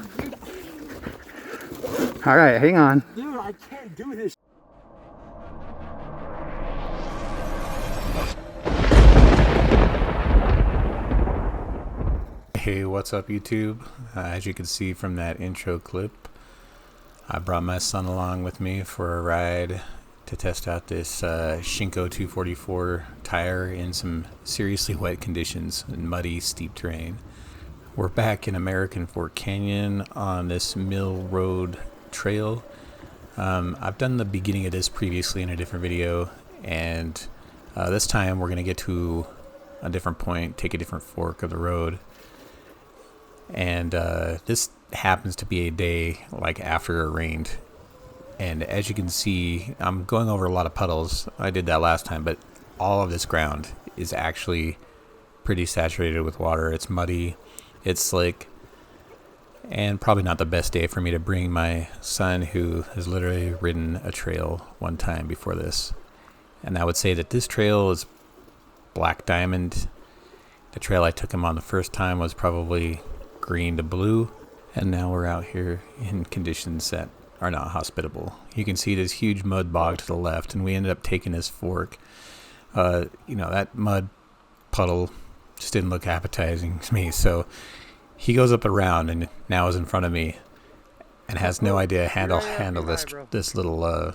dude. All right, hang on. Dude, I can't do this. Hey, what's up YouTube? As you can see from that intro clip, I brought my son along with me for a ride to test out this Shinko 244 tire in some seriously wet conditions and muddy, steep terrain. We're back in American Fork Canyon on this Mill Road trail. I've done the beginning of this previously in a different video, and this time we're going to get to a different point, take a different fork of the road. And this happens to be a day like after it rained, and as you can see, I'm going over a lot of puddles. I did that last time, but all of this ground is actually pretty saturated with water. It's muddy, it's slick, and probably not the best day for me to bring my son, who has literally ridden a trail one time before this. And I would say that this trail is black diamond. The trail I took him on the first time was probably green to blue, and now we're out here in conditions that are not hospitable. You can see this huge mud bog to the left, and we ended up taking this fork. That mud puddle just didn't look appetizing to me, so he goes up around and now is in front of me and has no idea how to handle this little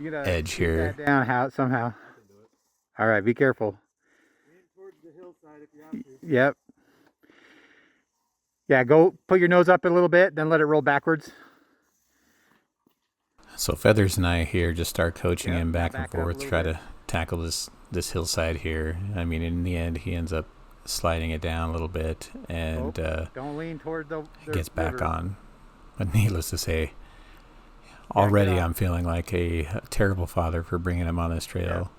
edge here. That down somehow. All right, be careful. Towards the hillside if you have to. Yep. Yeah, go put your nose up a little bit, then let it roll backwards. So Feathers and I here just start coaching him back and up forth, try to tackle this hillside here. I mean, in the end, he ends up sliding it down a little bit, and don't lean toward the gets back river. on. But needless to say, already I'm feeling like a terrible father for bringing him on this trail.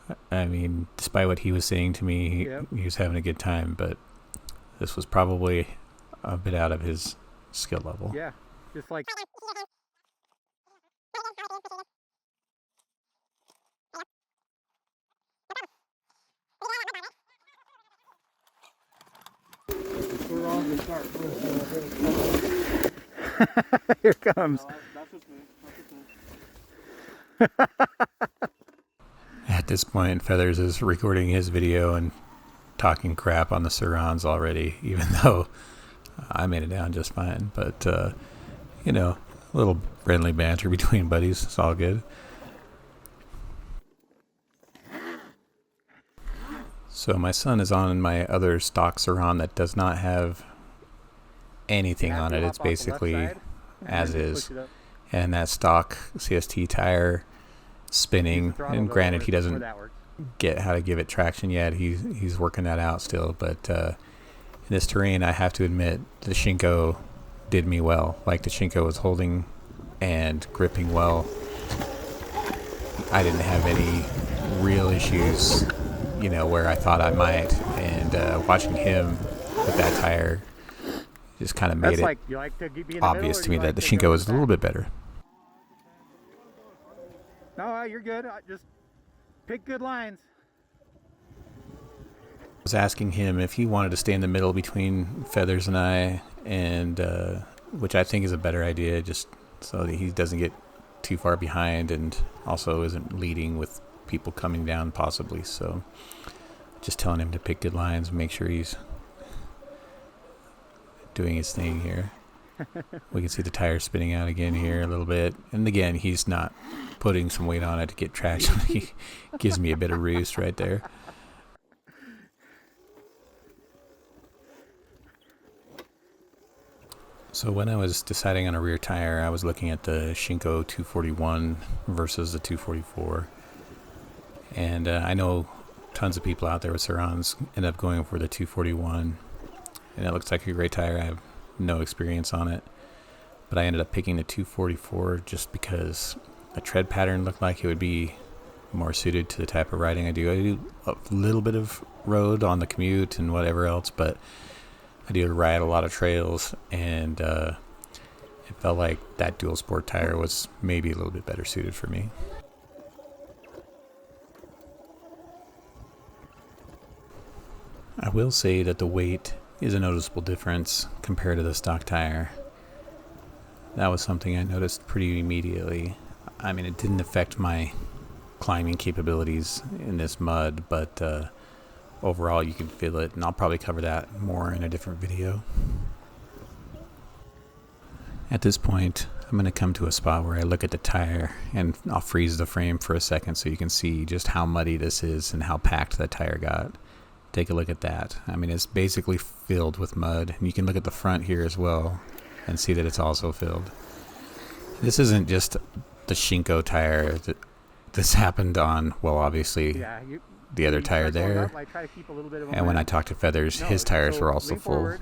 Yeah. I mean, despite what he was saying to me, he was having a good time, but this was probably a bit out of his skill level. Yeah, just like... We're on the start. Here it comes. That's just me. At this point, Feathers is recording his video and talking crap on the Sur Rons already, even though I made it down just fine. But, a little friendly banter between buddies. It's all good. So my son is on my other stock Sur Ron that does not have anything on it. It's basically as is. And that stock CST tire spinning, and granted he doesn't get how to give it traction yet. He's working that out still, but in this terrain I have to admit the Shinko did me well. Like, the Shinko was holding and gripping well. I didn't have any real issues, where I thought I might, and watching him with that tire just kind of made it obvious to me that the Shinko is a little bit better. No, you're good. Just pick good lines. I was asking him if he wanted to stay in the middle between Feathers and I, and which I think is a better idea, just so that he doesn't get too far behind and also isn't leading with people coming down possibly. So just telling him to pick good lines and make sure he's doing his thing here. We can see the tire spinning out again here a little bit, and again he's not putting some weight on it to get traction. He gives me a bit of roost right there. So when I was deciding on a rear tire, I was looking at the Shinko 241 versus the 244. And I know tons of people out there with Sur Rons end up going for the 241. And it looks like a great tire. I have no experience on it. But I ended up picking the 244 just because the tread pattern looked like it would be more suited to the type of riding I do. I do a little bit of road on the commute and whatever else, but I do ride a lot of trails, and it felt like that dual sport tire was maybe a little bit better suited for me. I will say that the weight is a noticeable difference compared to the stock tire. That was something I noticed pretty immediately. I mean, it didn't affect my climbing capabilities in this mud, but overall you can feel it, and I'll probably cover that more in a different video. At this point, I'm going to come to a spot where I look at the tire, and I'll freeze the frame for a second so you can see just how muddy this is and how packed that tire got. Take a look at that. I mean, it's basically filled with mud, and you can look at the front here as well and see that it's also filled. This isn't just the Shinko tire. This happened on, well, obviously, the other tire there. And when I talked to Feathers, his tires were also full.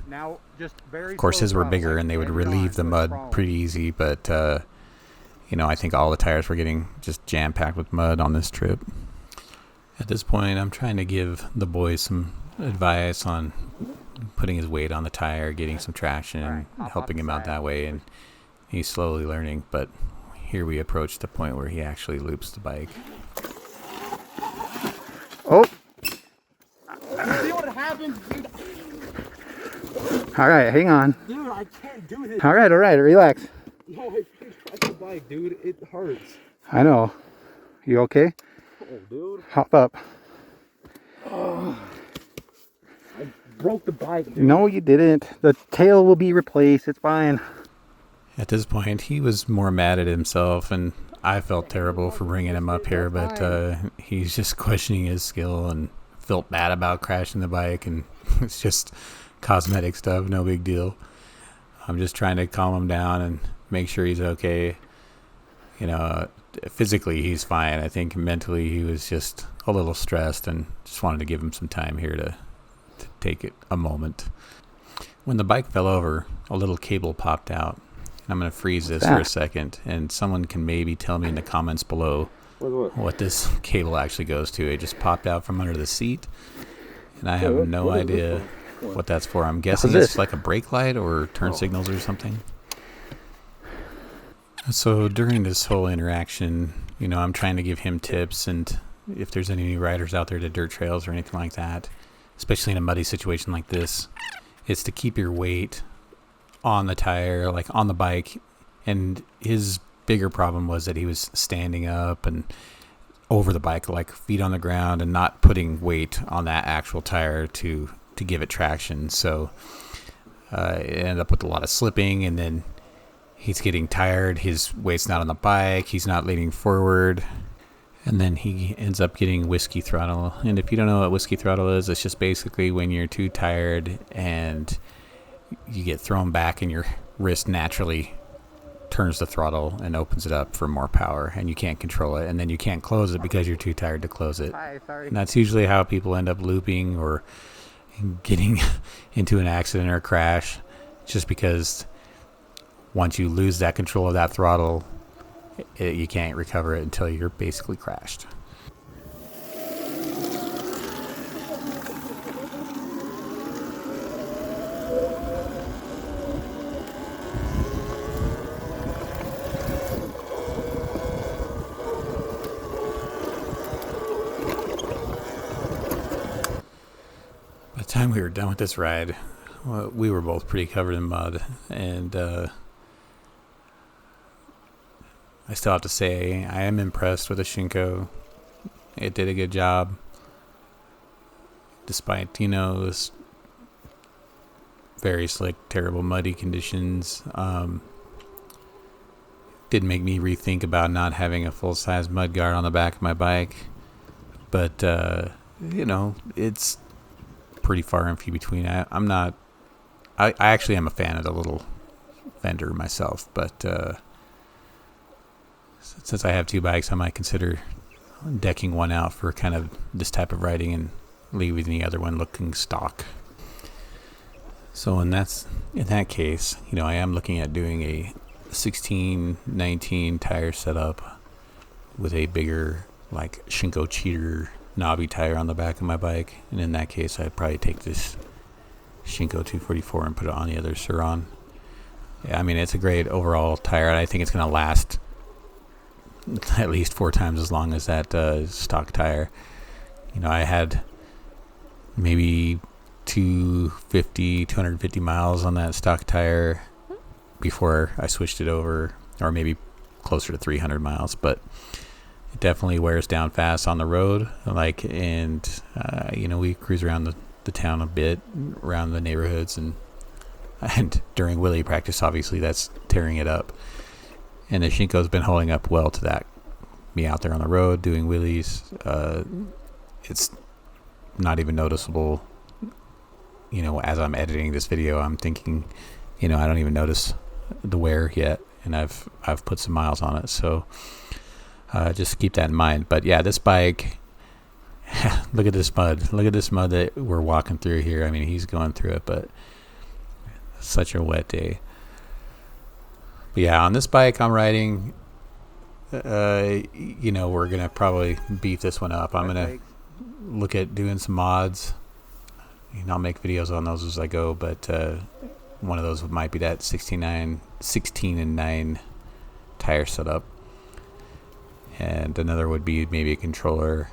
Of course, his were bigger, and they would relieve the mud pretty easy, but, I think all the tires were getting just jam-packed with mud on this trip. At this point, I'm trying to give the boys some advice on putting his weight on the tire, getting some traction, and helping him out that way, and he's slowly learning, but here we approach the point where he actually loops the bike. Oh! See what happens, dude? All right, hang on. Dude, I can't do this. All right, relax. No, I tried the bike, dude. It hurts. I know. You okay? Oh, dude. Hop up. Oh, I broke the bike, dude. No, you didn't. The tail will be replaced. It's fine. At this point, he was more mad at himself, and I felt terrible for bringing him up here, but he's just questioning his skill and felt bad about crashing the bike, and it's just cosmetic stuff, no big deal. I'm just trying to calm him down and make sure he's okay. Physically he's fine. I think mentally he was just a little stressed, and just wanted to give him some time here to take it a moment. When the bike fell over, a little cable popped out. I'm going to freeze this for a second, and someone can maybe tell me in the comments below what this cable actually goes to. It just popped out from under the seat, and I have no idea what that's for. I'm guessing it's like a brake light or turn signals or something. So during this whole interaction, I'm trying to give him tips, and if there's any new riders out there to dirt trails or anything like that, especially in a muddy situation like this, it's to keep your weight on the tire, like on the bike. And his bigger problem was that he was standing up and over the bike, like feet on the ground, and not putting weight on that actual tire to give it traction. So it ended up with a lot of slipping, and then he's getting tired. His weight's not on the bike. He's not leaning forward. And then he ends up getting whiskey throttle. And if you don't know what whiskey throttle is, it's just basically when you're too tired and you get thrown back and your wrist naturally turns the throttle and opens it up for more power, and you can't control it, and then you can't close it because you're too tired to close it. And that's usually how people end up looping or getting into an accident or crash, just because once you lose that control of that throttle, you can't recover it until you're basically crashed. By the time we were done with this ride, we were both pretty covered in mud, and I still have to say I am impressed with the Shinko. It did a good job, despite this very slick, terrible, muddy conditions. Did make me rethink about not having a full-size mud guard on the back of my bike, but it's pretty far and few between. I actually am a fan of the little fender myself, but since I have two bikes, I might consider decking one out for kind of this type of riding and leaving the other one looking stock. So in that case, I am looking at doing a 16-19 tire setup with a bigger, like, Shinko cheater knobby tire on the back of my bike, and in that case I'd probably take this Shinko 244 and put it on the other Sur Ron. Yeah, I mean, it's a great overall tire, and I think it's going to last at least 4 times as long as that stock tire. I had maybe 250 miles on that stock tire before I switched it over, or maybe closer to 300 miles, but it definitely wears down fast on the road. We cruise around the town a bit, around the neighborhoods, and during wheelie practice, obviously that's tearing it up. And the Shinko's been holding up well to that. Me out there on the road doing wheelies, it's not even noticeable. As I'm editing this video, I'm thinking, I don't even notice the wear yet, and I've put some miles on it. So just keep that in mind. But yeah, this bike, look at this mud. Look at this mud that we're walking through here. I mean, he's going through it, but such a wet day. But yeah, on this bike I'm riding, we're gonna probably beef this one up. I'm gonna look at doing some mods. I'll make videos on those as I go, but one of those might be that 16 and 9 tire setup, and another would be maybe a controller,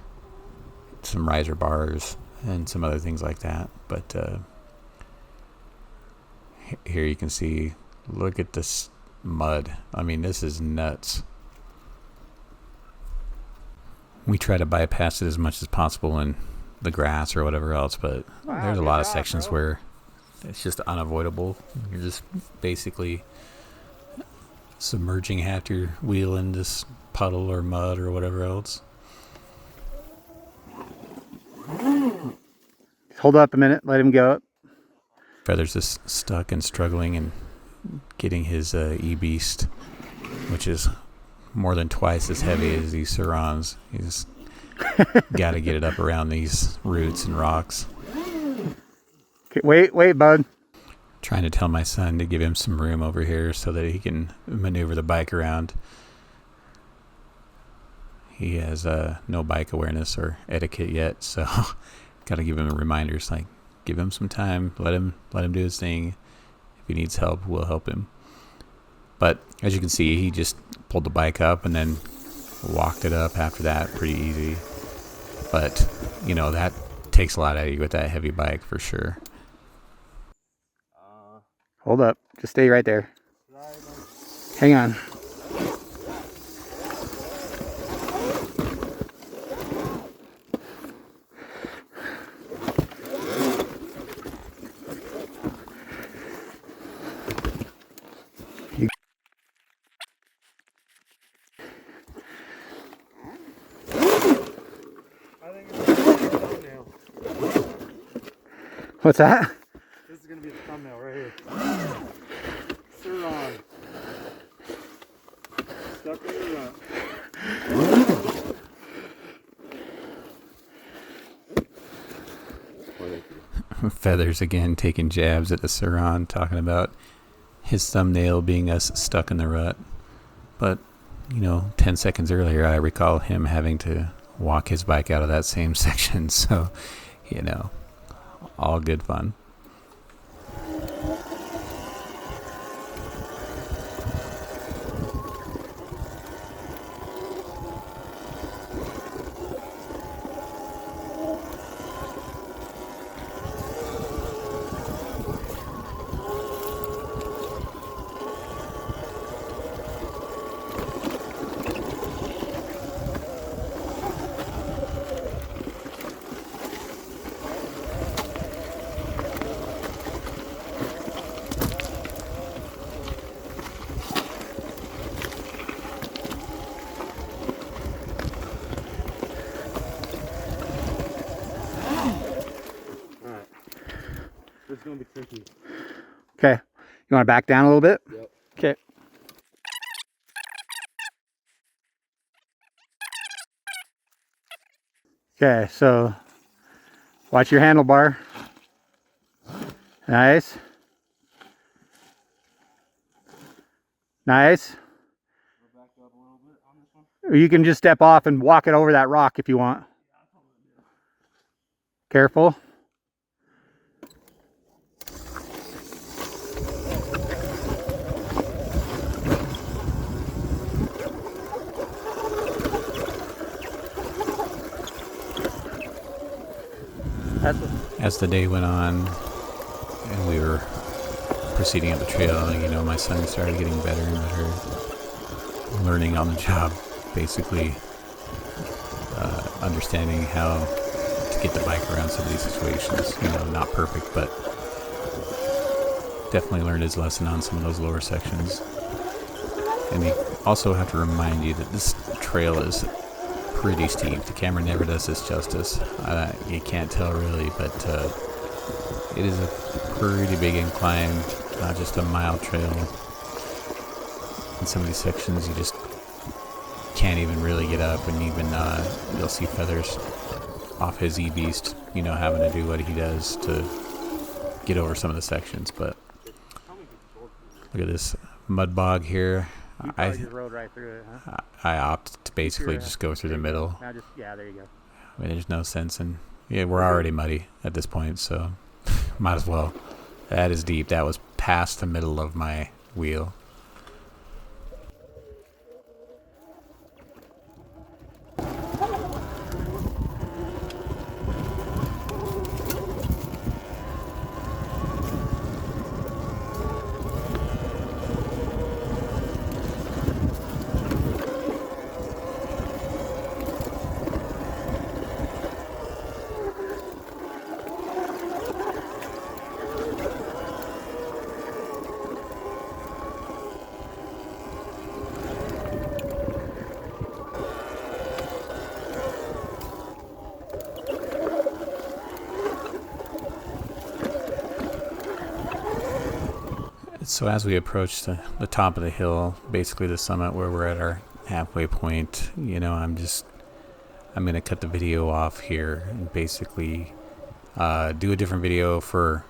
some riser bars, and some other things like that. But here you can see, look at this mud. I mean, this is nuts. We try to bypass it as much as possible in the grass or whatever else, but there's a lot of sections where it's just unavoidable. You're just basically submerging half your wheel in this puddle or mud or whatever else. Hold up a minute, let him go. Feather's just stuck and struggling and getting his e-beast, which is more than twice as heavy as these Sur Rons. He's got to get it up around these roots and rocks. Okay, wait, bud. Trying to tell my son to give him some room over here so that he can maneuver the bike around. He has no bike awareness or etiquette yet, so got to give him reminders, like give him some time, let him do his thing. If he needs help, we'll help him. But as you can see, he just pulled the bike up and then walked it up after that pretty easy. But that takes a lot out of you with that heavy bike for sure. Hold up, just stay right there. Hang on. What's that? This is gonna be the thumbnail right here. Sur Ron. Stuck in the rut. Feathers again taking jabs at the Sur Ron, talking about his thumbnail being us stuck in the rut. But 10 seconds earlier I recall him having to walk his bike out of that same section, so all good fun. This is gonna be tricky. Okay, you want to back down a little bit? Yep. Okay. Okay, so watch your handlebar. Nice. Nice. Back up a little bit on this one. Or you can just step off and walk it over that rock if you want. Careful. as the day went on and we were proceeding up the trail, you know, my son started getting better and better, learning on the job, basically understanding how to get the bike around some of these situations. You know, not perfect, but definitely learned his lesson on some of those lower sections. And you also have to remind you that this trail is pretty steep. The camera never does this justice. You can't tell really, but it is a pretty big incline, not just a mild trail. In some of these sections you just can't even really get up, and even you'll see Feathers off his E-Beast, you know, having to do what he does to get over some of the sections. But look at this mud bog here. You probably just rode right through it, huh? I opt to basically just go through the middle. Now just, yeah, there you go. I mean, there's no sense in... Yeah, we're already muddy at this point, so might as well. That is deep. That was past the middle of my wheel. So as we approach the top of the hill, basically the summit where we're at our halfway point, you know, I'm going to cut the video off here and basically do a different video for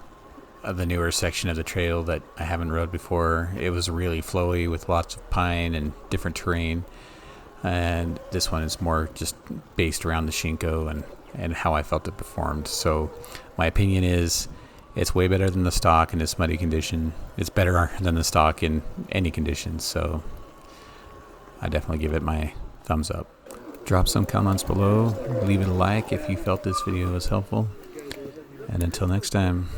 the newer section of the trail that I haven't rode before. It was really flowy with lots of pine and different terrain. And this one is more just based around the Shinko and how I felt it performed. So my opinion is it's way better than the stock in its muddy condition. It's better than the stock in any conditions. So I definitely give it my thumbs up. Drop some comments below. Leave it a like if you felt this video was helpful. And until next time.